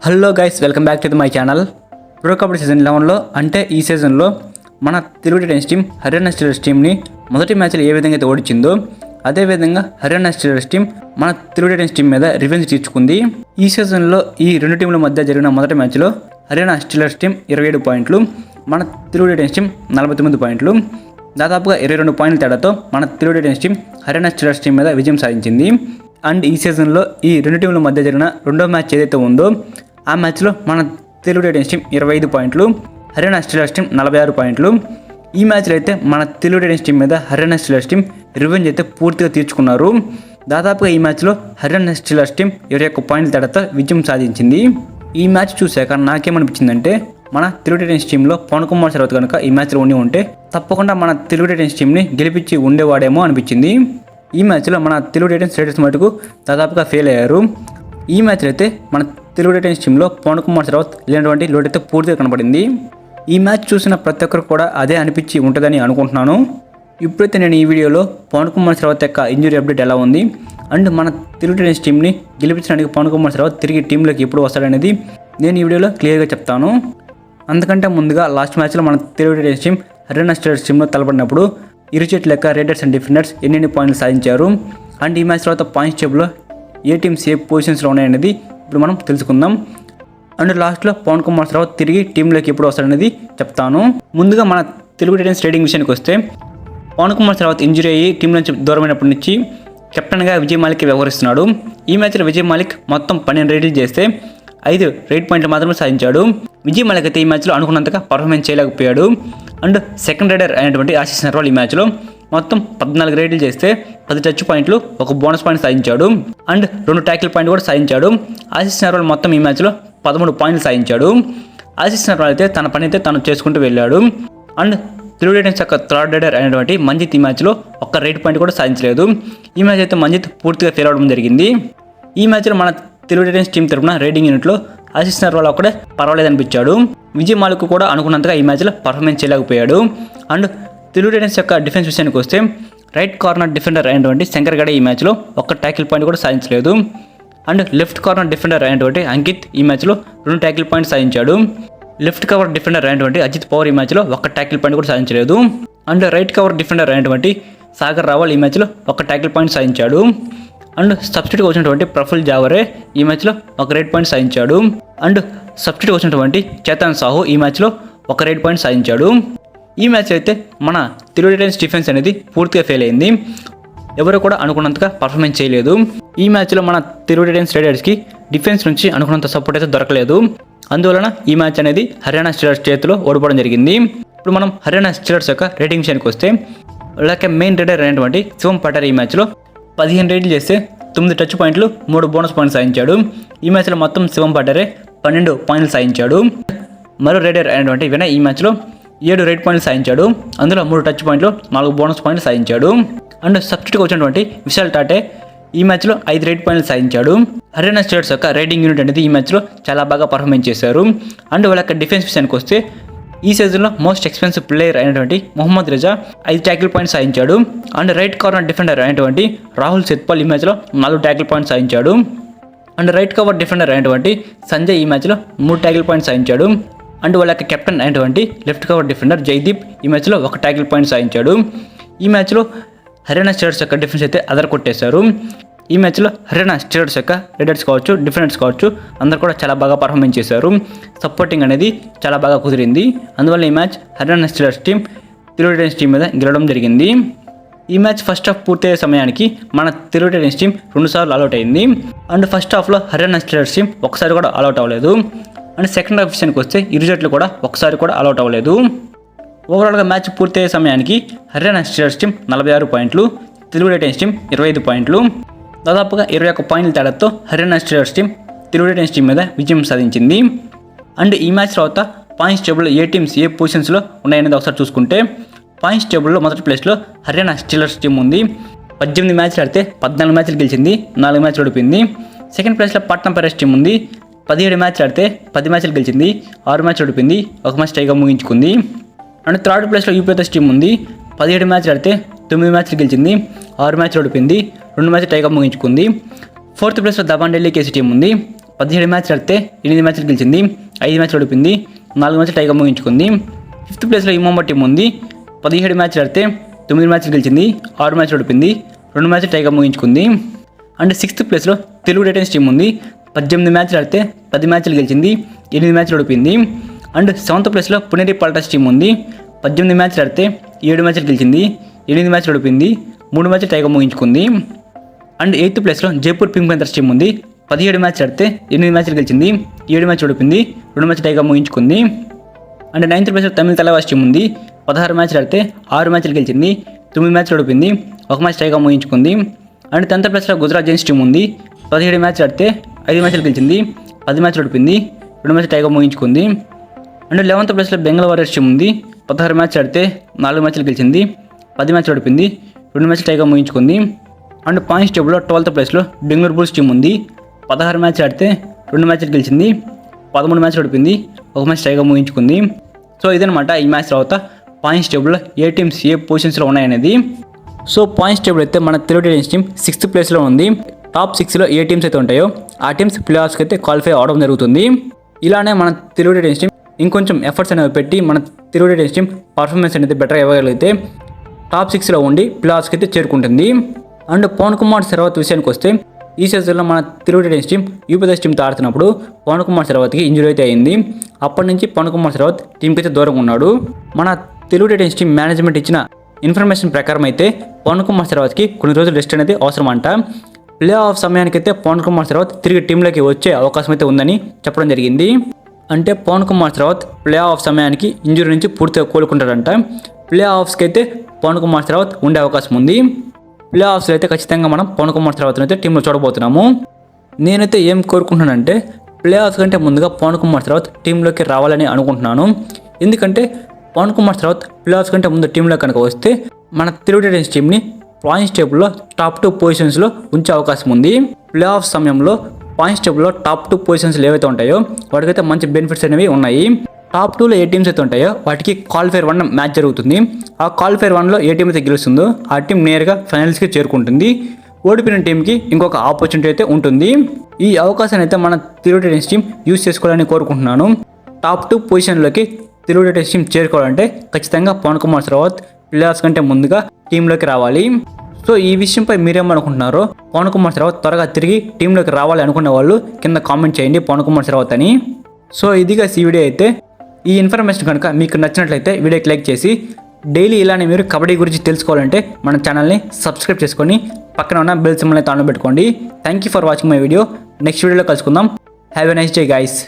Hello guys, welcome back to my channel. Pro Kabaddi season 11లో అంటే ఈ సీజన్లో మన Telugu Titans team Haryana Steelers టీంని మొదటి మ్యాచ్లో ఏ విధంగా అయితే ఓడించిందో అదేవిధంగా హర్యానా స్టీలర్స్ టీం మన తెలుగు టైటన్స్ టీం మీద రివెంజ్ తీర్చుకుంది. ఈ సీజన్లో ఈ రెండు టీంల మధ్య జరిగిన మొదటి మ్యాచ్లో హర్యానా స్టీలర్స్ టీం 27 పాయింట్లు, మన తెలుగు టైటన్స్ టీం 49 పాయింట్లు, దాదాపుగా 22 పాయింట్ల తేడాతో మన Telugu Titans team Haryana Steelers team మీద విజయం సాధించింది. అండ్ ఈ సీజన్లో ఈ రెండు టీంల మధ్య జరిగిన రెండో మ్యాచ్ ఏదైతే ఉందో ఆ మ్యాచ్లో మన తెలుగు టైటన్స్ టీం 25 పాయింట్లు, హర్యానా స్టీలర్స్ టీం 46 పాయింట్లు. ఈ మ్యాచ్లో అయితే మన తెలుగు టైటన్స్ టీం మీద హర్యానా స్టీలర్స్ టీం రివెంజ్ అయితే పూర్తిగా తీర్చుకున్నారు. దాదాపుగా ఈ మ్యాచ్లో హర్యానా స్టీలర్స్ టీం 21 పాయింట్ల తేడాతో విజయం సాధించింది. ఈ మ్యాచ్ చూశాక నాకేమనిపించిందంటే మన తెలుగు టైటన్స్ టీంలో పవన్ కుమార్ శరత్ కనుక ఈ మ్యాచ్లో ఉంటే తప్పకుండా మన తెలుగు టైటన్స్ టీంని గెలిపించి ఉండేవాడేమో అనిపించింది. ఈ మ్యాచ్లో మన తెలుగు టైటన్స్ రైడర్స్ మటుకు దాదాపుగా ఫెయిల్ అయ్యారు. ఈ మ్యాచ్లో అయితే మన తెలుగు టైటన్స్ టీంలో పవన్ కుమార్ శరత్ లేనటువంటి లోటు అయితే పూర్తిగా కనబడింది. ఈ మ్యాచ్ చూసిన ప్రతి ఒక్కరు కూడా అదే అనిపించి ఉంటుందని అనుకుంటున్నాను. ఇప్పుడైతే నేను ఈ వీడియోలో పవన్ కుమార్ శరత్ యొక్క ఇంజరీ అప్డేట్ ఎలా ఉంది అండ్ మన తెలుగు టైటన్స్ టీంని గెలిపించడానికి పవన్ కుమార్ శరత్ తిరిగి టీంలోకి ఎప్పుడు వస్తాడనేది నేను ఈ వీడియోలో క్లియర్గా చెప్తాను. అందుకంటే ముందుగా లాస్ట్ మ్యాచ్లో మన Telugu Titans team Haryana Steelers టీంలో తలపడినప్పుడు ఇరు జట్ల లెక్క రైడర్స్ అండ్ డిఫెండర్స్ ఎన్ని పాయింట్లు సాధించారు అండ్ ఈ మ్యాచ్ తర్వాత పాయింట్స్ టేబుల్లో ఏ టీమ్స్ ఏ పొజిషన్స్లో ఉన్నాయనేది ఇప్పుడు మనం తెలుసుకుందాం. అండ్ లాస్ట్లో పవన్ కుమార్ శరత్ తిరిగి టీంలోకి ఎప్పుడు వస్తాడనేది చెప్తాను. ముందుగా మన తెలుగు టైటన్స్ రేటింగ్ విషయానికి వస్తే పవన్ కుమార్ శరత్ ఇంజరీ అయ్యి టీం నుంచి దూరమైనప్పటి నుంచి కెప్టెన్గా విజయ్ మాలిక్ వ్యవహరిస్తున్నాడు. ఈ మ్యాచ్లో విజయ్ మాలిక్ మొత్తం 12 రైడ్లు చేస్తే 5 రైడ్ పాయింట్లు మాత్రమే సాధించాడు. విజయ్ మాలిక్ అయితే ఈ మ్యాచ్లో అనుకున్నంతగా పర్ఫార్మెన్స్ చేయలేకపోయాడు. అండ్ సెకండ్ రైడర్ అయినటువంటి ఆశీష్ నర్వాల్ ఈ మ్యాచ్లో మొత్తం 14 రైడ్లు చేస్తే 10 టచ్ పాయింట్లు, 1 బోనస్ పాయింట్ సాధించాడు. అండ్ 2 ట్యాకిల్ పాయింట్ కూడా సాధించాడు. ఆశీష్ నర్వాల్ మొత్తం ఈ మ్యాచ్లో 13 పాయింట్లు సాధించాడు. ఆశీష్ నర్వాల్ అయితే తన పని అయితే తను చేసుకుంటూ వెళ్ళాడు. అండ్ తెలుగు టైటన్స్ యొక్క థర్డ్ రైడర్ అయినటువంటి మంజిత్ ఈ మ్యాచ్లో 1 రైడ్ పాయింట్ కూడా సాధించలేదు. ఈ మ్యాచ్ అయితే మంజిత్ పూర్తిగా ఫెయిల్ అవడం జరిగింది. ఈ మ్యాచ్లో మన తెలుగు టైటన్స్ టీం తరపున రైడింగ్ యూనిట్లో ఆశీష్ నర్వాల్ ఒక్కడే పర్వాలేదనిపించాడు. విజయ్ మాలిక్ కూడా అనుకున్నంతగా ఈ మ్యాచ్లో పర్ఫార్మెన్స్ చేయలేకపోయాడు. అండ్ తెలుగు టైటన్స్ యొక్క డిఫెన్స్ విషయానికి వస్తే రైట్ కార్నర్ డిఫెండర్ అయినటువంటి శంకర్ గడే ఈ మ్యాచ్లో 1 ట్యాకిల్ పాయింట్ కూడా సాధించలేదు. అండ్ లెఫ్ట్ కార్నర్ డిఫెండర్ అయినటువంటి అంకిత్ ఈ మ్యాచ్లో 2 ట్యాకిల్ పాయింట్ సాధించాడు. లెఫ్ట్ కవర్ డిఫెండర్ అయినటువంటి అజిత్ పవార్ ఈ మ్యాచ్లో 1 ట్యాకిల్ పాయింట్ కూడా సాధించలేదు. అండ్ రైట్ కవర్ డిఫెండర్ అయినటువంటి సాగర్ రావల్ ఈ మ్యాచ్లో 1 ట్యాకిల్ పాయింట్ సాధించాడు. అండ్ సబ్స్టిట్యూట్గా వచ్చినటువంటి ప్రఫుల్ జావరే ఈ మ్యాచ్లో 1 రైడ్ పాయింట్ సాధించాడు. అండ్ సబ్స్టిట్యూట్గా వచ్చినటువంటి చేతన్ సాహు ఈ మ్యాచ్లో 1 రైడ్ పాయింట్ సాధించాడు. ఈ మ్యాచ్ అయితే మన తెలుగు టైటన్స్ డిఫెన్స్ అనేది పూర్తిగా ఫెయిల్ అయింది. ఎవరు కూడా అనుకున్నంతగా పర్ఫార్మెన్స్ చేయలేదు. ఈ మ్యాచ్లో మన తెలుగు టైటన్స్ రైడర్స్కి డిఫెన్స్ నుంచి అనుకున్నంత సపోర్ట్ అయితే దొరకలేదు. అందువలన ఈ మ్యాచ్ అనేది హర్యానా స్టీలర్స్ చేతిలో ఓడిపోవడం జరిగింది. ఇప్పుడు మనం హర్యానా స్టీలర్స్ యొక్క రేటింగ్ విషయానికి వస్తే వాళ్ళకి మెయిన్ రైడర్ అయినటువంటి శివం పటార్ ఈ మ్యాచ్లో 15 రైడ్లు చేస్తే 9 టచ్ పాయింట్లు, 3 బోనస్ పాయింట్లు సాధించాడు. ఈ మ్యాచ్లో మొత్తం శివం పటారే 12 పాయింట్లు సాధించాడు. మరో రైడర్ అయినటువంటి వినయ్ ఈ మ్యాచ్లో 7 రైడ్ పాయింట్లు సాధించాడు. అందులో 3 టచ్ పాయింట్లు, 4 బోనస్ పాయింట్లు సాధించాడు. అండ్ సబ్స్టిట్యూట్గా వచ్చినటువంటి విశాల్ టాటే ఈ మ్యాచ్లో 5 రైడ్ పాయింట్లు సాధించాడు. హర్యానా స్టీలర్స్ యొక్క రైడింగ్ యూనిట్ అనేది ఈ మ్యాచ్లో చాలా బాగా పర్ఫార్మెన్స్ చేశారు. అండ్ వాళ్ళ యొక్క డిఫెన్స్ విషయానికి వస్తే ఈ సీజన్లో మోస్ట్ ఎక్స్పెన్సివ్ ప్లేయర్ అయినటువంటి మొహమ్మద్ రజా 5 ట్యాకిల్ పాయింట్స్ సాధించాడు. అండ్ రైట్ కార్నర్ డిఫెండర్ అయినటువంటి రాహుల్ సెత్పాల్ ఈ మ్యాచ్లో 4 ట్యాకిల్ పాయింట్స్ సాధించాడు. అండ్ రైట్ కవర్ డిఫెండర్ అయినటువంటి సంజయ్ ఈ మ్యాచ్లో 3 ట్యాకిల్ పాయింట్స్ సాధించాడు. అండ్ వాళ్ళ యొక్క కెప్టెన్ అయినటువంటి లెఫ్ట్ కవర్ డిఫెండర్ జైదీప్ ఈ మ్యాచ్లో 1 ట్యాకిల్ పాయింట్ సాధించాడు. ఈ మ్యాచ్లో హర్యానా స్టీలర్స్ యొక్క డిఫెన్స్ అయితే అదర్ కొట్టేశారు. ఈ మ్యాచ్లో హర్యానా స్టీలర్స్ యొక్క రైడర్స్ కావచ్చు, డిఫెండర్స్ కావచ్చు, అందరు కూడా చాలా బాగా పర్ఫార్మెన్స్ చేశారు. సపోర్టింగ్ అనేది చాలా బాగా కుదిరింది. అందువల్ల ఈ match Haryana Steelers team Telugu Titans team మీద గెలవడం జరిగింది. ఈ మ్యాచ్ ఫస్ట్ హాఫ్ పూర్తయ్యే సమయానికి మన తెలుగు టైటన్స్ టీం 2 సార్లు ఆల్అవుట్ అయింది. అండ్ ఫస్ట్ హాఫ్లో హర్యానా స్టీలర్స్ టీం ఒకసారి కూడా ఆల్అవుట్ అవ్వలేదు. అండ్ సెకండ్ హాఫ్ విషయానికి వస్తే ఇరు జట్లు కూడా ఒకసారి కూడా ఆల్అవుట్ అవ్వలేదు. ఓవరాల్గా మ్యాచ్ పూర్తయ్యే సమయానికి హర్యానా స్టీలర్స్ టీం 46 పాయింట్లు, తెలుగు టైటన్స్ టీం 25 పాయింట్లు, దాదాపుగా 21 పాయింట్ల తేడాతో Haryana Steelers team Telugu Titans team మీద విజయం సాధించింది. అండ్ ఈ మ్యాచ్ తర్వాత పాయింట్స్ టేబుల్లో ఏ టీమ్స్ ఏ పొజిషన్స్లో ఉన్నాయనేది ఒకసారి చూసుకుంటే పాయింట్స్ టేబుల్లో మొదటి ప్లేస్లో హర్యానా స్టీలర్స్ టీం ఉంది. 18 మ్యాచ్లు ఆడితే 14 మ్యాచ్లు గెలిచింది, 4 మ్యాచ్లు ఓడిపోయింది. సెకండ్ ప్లేస్లో పట్నం పైరేట్స్ టీం ఉంది. 17 మ్యాచ్లు ఆడితే 10 మ్యాచ్లు గెలిచింది, 6 మ్యాచ్లు ఓడిపోయింది, 1 మ్యాచ్ టైగా ముగించుకుంది. అండ్ థర్డ్ ప్లేస్లో యూపీఎస్ టీం ఉంది. 17 మ్యాచ్లు ఆడితే 9 మ్యాచ్లు గెలిచింది, 6 మ్యాచ్లు ఓడిపోయింది, 2 మ్యాచ్లు టైగా ముగించుకుంది. ఫోర్త్ ప్లేస్లో దబాన్ ఢిల్లీ కేసీ టీం ఉంది. 17 మ్యాచ్లు ఆడితే 8 మ్యాచ్లు గెలిచింది, 5 మ్యాచ్లు ఓడిపోయింది, 4 మ్యాచ్లు టైగా ముగించుకుంది. 5th ప్లేస్లో ఈ ముంబై టీం ఉంది. 17 మ్యాచ్లు ఆడితే 9 మ్యాచ్లు గెలిచింది, 6 మ్యాచ్లు ఓడిపోయింది, 2 మ్యాచ్లు టైగా ముగించుకుంది. అండ్ 6th ప్లేస్లో తెలుగు టైటన్స్ టీం ఉంది. 18 మ్యాచ్లు ఆడితే 10 మ్యాచ్లు గెలిచింది, 8 మ్యాచ్లు ఓడిపోయింది. అండ్ 7th ప్లేస్లో పునేరి పల్టాస్ టీం ఉంది. 18 మ్యాచ్లు ఆడితే 7 మ్యాచ్లు గెలిచింది, 8 మ్యాచ్లు ఓడిపోయింది, 3 మ్యాచ్లు టైగా ముగించుకుంది. అండ్ 8th ప్లేస్లో జైపూర్ పింక్ ప్యాంథర్స్ టీం ఉంది. 17 మ్యాచ్లు ఆడితే 8 మ్యాచ్లు గెలిచింది, 7 మ్యాచ్లు ఓడిపోయింది, 2 మ్యాచ్లు టైగా ముగించుకుంది. అండ్ 9th ప్లేస్లో తమిళ తలవాస్ టీం ఉంది. 16 మ్యాచ్లు ఆడితే 6 మ్యాచ్లు గెలిచింది, 9 మ్యాచ్లు ఓడిపోయింది, 1 మ్యాచ్ టైగా ముగించుకుంది. అండ్ 10th ప్లేస్లో గుజరాత్ జైన్స్ టీం ఉంది. 17 మ్యాచ్లు ఆడితే 5 మ్యాచ్లు గెలిచింది, 10 మ్యాచ్లు ఓడిపోయింది, 2 మ్యాచ్లు టైగా ముగించుకుంది. అండ్ 11th ప్లేస్లో బెంగాల్ వారియర్స్ టీం ఉంది. 16 మ్యాచ్లు ఆడితే 4 మ్యాచ్లు గెలిచింది, 10 మ్యాచ్లు ఓడిపోయింది, 2 మ్యాచ్లు టైగా ముగించుకుంది. అండ్ పాయింట్స్ టేబుల్లో 12th ప్లేస్లో బెంగళూరు బుల్స్ టీం ఉంది. 16 మ్యాచ్లు ఆడితే 2 మ్యాచ్లు గెలిచింది, 13 మ్యాచ్లు ఓడిపోయింది, 1 మ్యాచ్ టైగా ముగించుకుంది. సో ఇదనమాట ఈ మ్యాచ్ తర్వాత పాయింట్స్ టేబుల్లో ఏ టీమ్స్ ఏ పొజిషన్స్లో ఉన్నాయనేది. సో పాయింట్స్ టేబుల్ అయితే మన తెలుగు టైటన్స్ టీం 6th ప్లేస్లో ఉంది. టాప్ 6లో ఏ టీమ్స్ అయితే ఉంటాయో ఆ టీమ్స్ ప్లే ఆఫ్స్కి అయితే క్వాలిఫై అవడం జరుగుతుంది. ఇలానే మన తెలుగు టైటన్స్ టీం ఇంకొంచెం ఎఫర్ట్స్ అనేవి పెట్టి మన తెలుగు టైటన్స్ టీం పర్ఫార్మెన్స్ అనేది బెటర్ ఇవ్వగలిగితే టాప్ 6లో ఉండి ప్లే ఆఫ్స్కి అయితే చేరుకుంటుంది. అండ్ పవన్ కుమార్ శరావత్ విషయానికి వస్తే ఈ సీజన్లో మన తెలుగు టైటన్స్ టీం యూపీఎస్ టీంతో ఆడుతున్నప్పుడు పవన్ కుమార్ శరావత్కి ఇంజురీ అయితే అయింది. అప్పటి నుంచి పవన్ కుమార్ శరావత్ టీంకి అయితే దూరంగా ఉన్నాడు. మన తెలుగు టైటన్స్ టీం మేనేజ్మెంట్ ఇచ్చిన ఇన్ఫర్మేషన్ ప్రకారం అయితే పవన్ కుమార్ శరావత్కి కొన్ని రోజులు రెస్ట్ అనేది అవసరం అంట. ప్లే ఆఫ్ సమయానికైతే పవన్ కుమార్ శరావత్ తిరిగి టీంలోకి వచ్చే అవకాశం అయితే ఉందని చెప్పడం జరిగింది. అంటే పవన్ కుమార్ శరావత్ ప్లే ఆఫ్ సమయానికి ఇంజురీ నుంచి పూర్తిగా కోలుకుంటాడంట. ప్లే ఆఫ్స్కి అయితే పవన్ కుమార్ శరావత్ ఉండే అవకాశం ఉంది. ప్లే ఆఫ్స్లో అయితే ఖచ్చితంగా మనం పవన్ కుమార్ శరావత్ని అయితే టీంలో చూడబోతున్నాము. నేనైతే ఏం కోరుకుంటున్నానంటే ప్లే ఆఫ్స్ కంటే ముందుగా పవన్ కుమార్ శరావత్ టీంలోకి రావాలని అనుకుంటున్నాను. ఎందుకంటే పవన్ కుమార్ శరావత్ ప్లే ఆఫ్స్ కంటే ముందు టీంలో కనుక వస్తే మన తెలుగు టైటన్స్ టీంని పాయింట్స్ టేబుల్లో టాప్ 2 పొజిషన్స్లో ఉంచే అవకాశం ఉంది. ప్లే ఆఫ్ సమయంలో పాయింట్స్ టేబుల్లో టాప్ 2 పొజిషన్స్లో ఏవైతే ఉంటాయో వాటికైతే మంచి బెనిఫిట్స్ అనేవి ఉన్నాయి. టాప్ 2లో ఏ టీమ్స్ అయితే ఉంటాయో వాటికి క్వాలిఫైర్ 1 మ్యాచ్ జరుగుతుంది. ఆ క్వాలిఫైర్ 1లో ఏ టీం అయితే గెలుస్తుందో ఆ టీం నేరుగా ఫైనల్స్కి చేరుకుంటుంది. ఓడిపోయిన టీంకి ఇంకొక ఆపర్చునిటీ అయితే ఉంటుంది. ఈ అవకాశాన్ని అయితే మన తెలుగు టైటన్స్ టీం యూజ్ చేసుకోవాలని కోరుకుంటున్నాను. టాప్ 2 పొజిషన్లోకి తెలుగు టైటన్స్ టీం చేరుకోవాలంటే ఖచ్చితంగా పవన్ కుమార్ శరావత్ ప్లే ఆఫ్స్ కంటే ముందుగా టీంలోకి రావాలి. సో ఈ విషయంపై మీరేమనుకుంటున్నారో పవన్ కుమార్ శరావత్ త్వరగా తిరిగి టీంలోకి రావాలి అనుకునే వాళ్ళు కింద కామెంట్ చేయండి పవన్ కుమార్ శరావత్ అని. సో ఇదిగా ఈ వీడియో అయితే. ఈ ఇన్ఫర్మేషన్ కనుక మీకు నచ్చినట్లయితే వీడియోకి లైక్ చేసి డైలీ ఇలానే మీరు కబడ్డీ గురించి తెలుసుకోవాలంటే మన ఛానల్ని సబ్స్క్రైబ్ చేసుకొని పక్కన ఉన్న బెల్ సింబల్ని ఆన్ పెట్టుకోండి. Thank you for watching my video. Next వీడియోలో కలుసుకుందాం. Have a nice day guys.